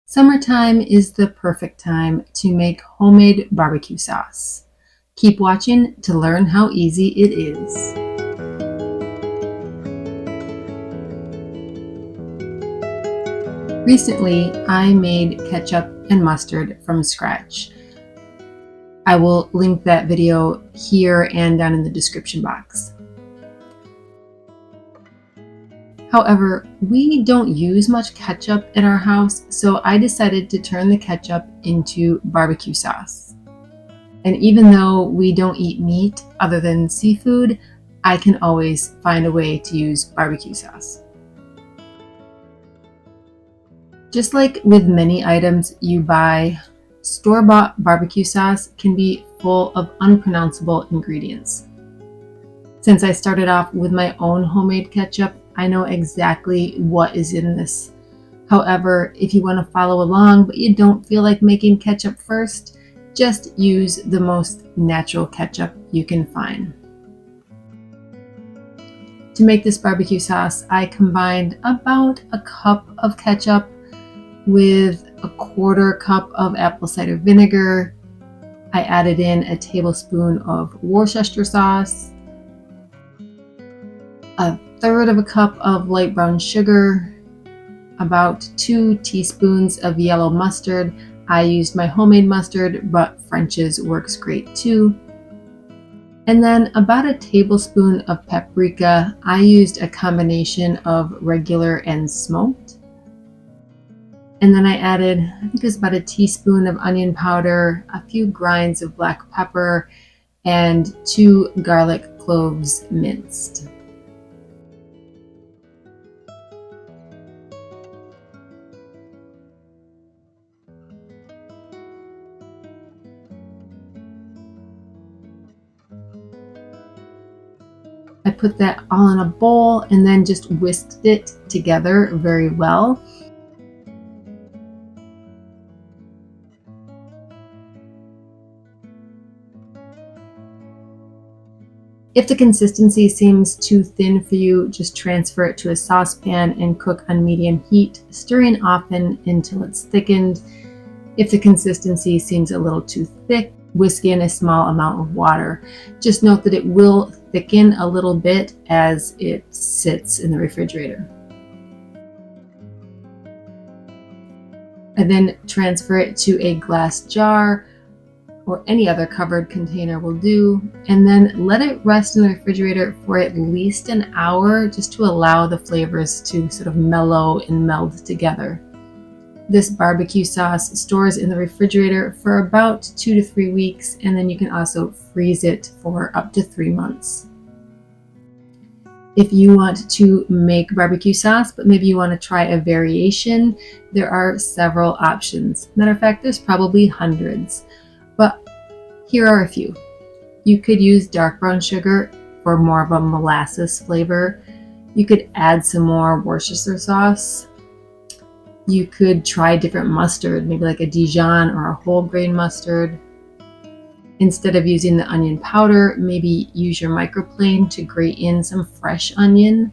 Summertime is the perfect time to make homemade barbecue sauce. Keep watching to learn how easy it is. Recently, I made ketchup and mustard from scratch. I will link that video here and down in the description box. However, we don't use much ketchup in our house, so I decided to turn the ketchup into barbecue sauce. And even though we don't eat meat other than seafood, I can always find a way to use barbecue sauce. Just like with many items you buy, store-bought barbecue sauce can be full of unpronounceable ingredients. Since I started off with my own homemade ketchup, I know exactly what is in this. However, if you want to follow along but you don't feel like making ketchup first, just use the most natural ketchup you can find. To make this barbecue sauce, I combined about a cup of ketchup with a quarter cup of apple cider vinegar. I added in a tablespoon of Worcestershire sauce, a third of a cup of light brown sugar, about 2 teaspoons of yellow mustard. I used my homemade mustard, but French's works great too. And then about a tablespoon of paprika. I used a combination of regular and smoked. And then I added, I think it was about a teaspoon of onion powder, a few grinds of black pepper, and 2 garlic cloves minced. I put that all in a bowl and then just whisked it together very well. If the consistency seems too thin for you, just transfer it to a saucepan and cook on medium heat, stirring often until it's thickened. If the consistency seems a little too thick, whisk in a small amount of water. Just note that it will thicken a little bit as it sits in the refrigerator. I then transfer it to a glass jar or any other covered container will do, and then let it rest in the refrigerator for at least an hour just to allow the flavors to sort of mellow and meld together. This barbecue sauce stores in the refrigerator for about 2 to 3 weeks, and then you can also freeze it for up to 3 months. If you want to make barbecue sauce, but maybe you want to try a variation, there are several options. Matter of fact, there's probably hundreds, but here are a few. You could use dark brown sugar for more of a molasses flavor. You could add some more Worcestershire sauce. You could try different mustard, maybe like a Dijon or a whole grain mustard. Instead of using the onion powder, maybe use your microplane to grate in some fresh onion.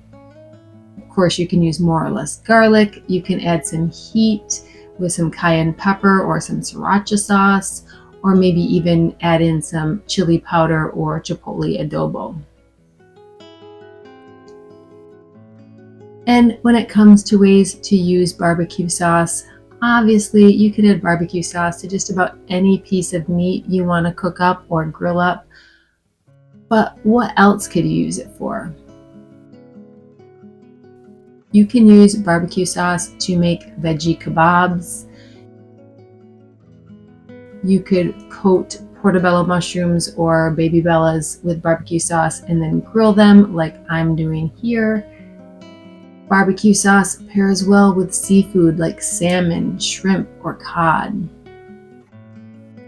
Of course, you can use more or less garlic. You can add some heat with some cayenne pepper or some sriracha sauce, or maybe even add in some chili powder or chipotle adobo. And when it comes to ways to use barbecue sauce, obviously you can add barbecue sauce to just about any piece of meat you want to cook up or grill up. But what else could you use it for? You can use barbecue sauce to make veggie kebabs. You could coat portobello mushrooms or baby bellas with barbecue sauce and then grill them like I'm doing here. Barbecue sauce pairs well with seafood like salmon, shrimp, or cod.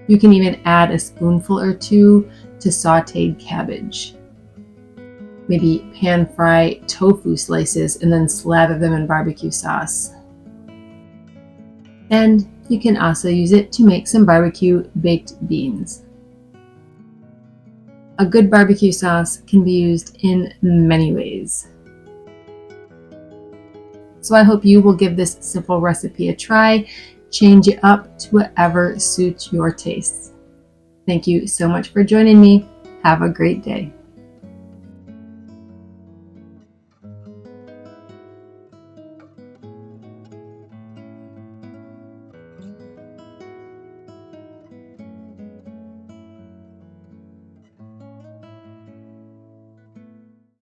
You can even add a spoonful or two to sauteed cabbage. Maybe pan fry tofu slices and then slather them in barbecue sauce. And you can also use it to make some barbecue baked beans. A good barbecue sauce can be used in many ways. So I hope you will give this simple recipe a try. Change it up to whatever suits your tastes. Thank you so much for joining me. Have a great day.